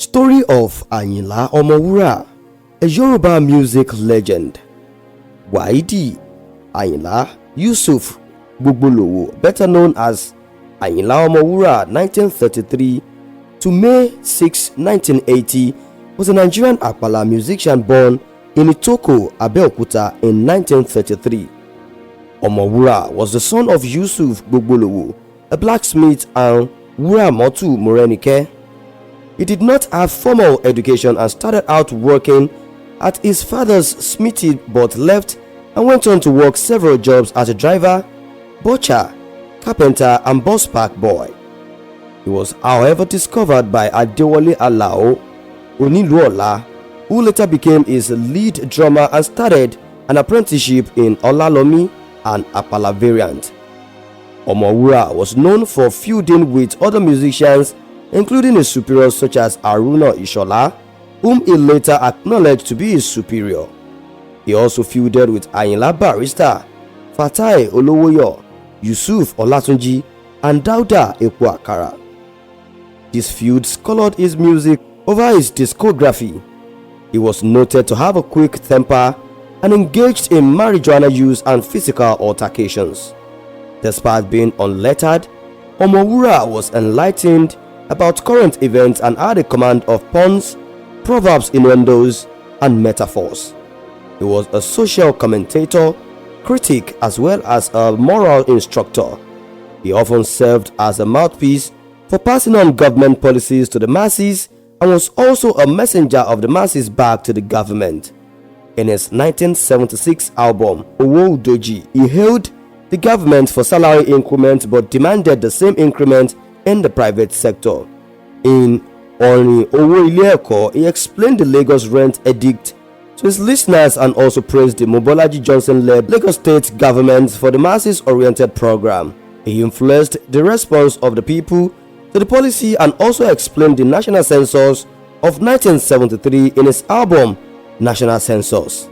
Story of Ayinla Omowura, a Yoruba music legend. Waidi Ayinla Yusuf Gbogbolowo, better known as Ayinla Omowura 1933 to May 6, 1980, was a Nigerian Apala musician born in Itoko, Abeokuta in 1933. Omowura was the son of Yusuf Gbogbolowo, a blacksmith, and Wuramotu Morenike. He did not have formal education and started out working at his father's smithy, but left and went on to work several jobs as a driver, butcher, carpenter, and bus park boy. He was, however, discovered by Adewale Alao Oniluola, who later became his lead drummer and started an apprenticeship in Olalomi and Apala variant. Omowura was known for feuding with other musicians, including his superiors such as Haruna Ishola, whom he later acknowledged to be his superior. He also feuded with Ayinla Barrister, Fatai Olowoyo, Yusuf Olatunji, and Dauda Ekwaakara. These feuds colored his music over his discography. He was noted to have a quick temper and engaged in marijuana use and physical altercations. Despite being unlettered, Omowura was enlightened about current events and had a command of puns, proverbs, innuendos, and metaphors. He was a social commentator, critic, as well as a moral instructor. He often served as a mouthpiece for passing on government policies to the masses and was also a messenger of the masses back to the government. In his 1976 album Owo Doji, he hailed the government for salary increment but demanded the same increment in the private sector. In Orin Owo Ile Eko, he explained the Lagos rent edict to his listeners and also praised the Mobolaji Johnson-led Lagos state government for the masses-oriented program. He influenced the response of the people to the policy and also explained the national census of 1973 in his album National Census.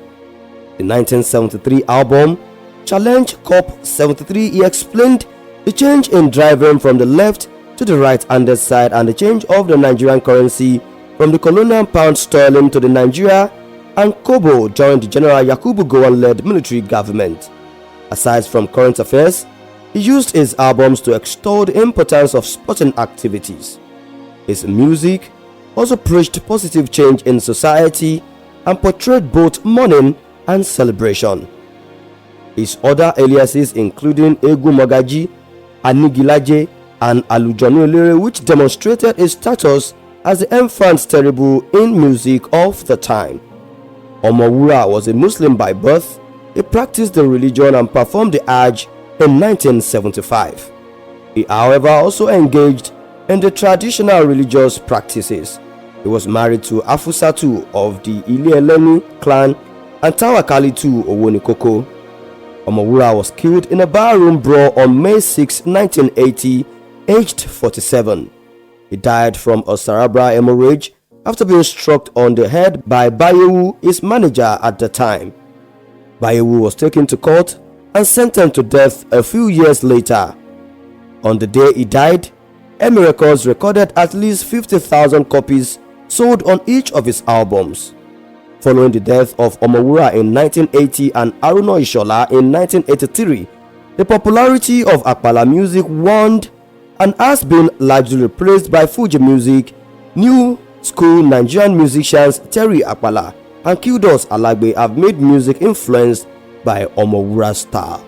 The 1973 album Challenge Cop 73, he explained the change in driving from the left to the right-handed side and the change of the Nigerian currency from the colonial pound sterling to the Nigeria and Kobo during the General Yakubu Gowon-led military government. Aside from current affairs, he used his albums to extol the importance of sporting activities. His music also preached positive change in society and portrayed both mourning and celebration. His other aliases including Egu Mogaji, Anigilaje, and Alujonu Elere, which demonstrated his status as the enfant terrible in music of the time. Omowura was a Muslim by birth. He practiced the religion and performed the Hajj in 1975. He, however, also engaged in the traditional religious practices. He was married to Afusatu of the Ile-Eleni clan and Tawakalitu Owonikoko. Omowura was killed in a barroom brawl on May 6, 1980, aged 47. He died from a cerebral hemorrhage after being struck on the head by Bayewu, his manager at the time. Bayewu was taken to court and sentenced to death a few years later. On the day he died, EMI Records recorded at least 50,000 copies sold on each of his albums. Following the death of Omowura in 1980 and Haruna Ishola in 1983, the popularity of Apala music waned and has been largely replaced by Fuji music. New school Nigerian musicians Terry Apala and Kudos Alagbe have made music influenced by Omowura's style.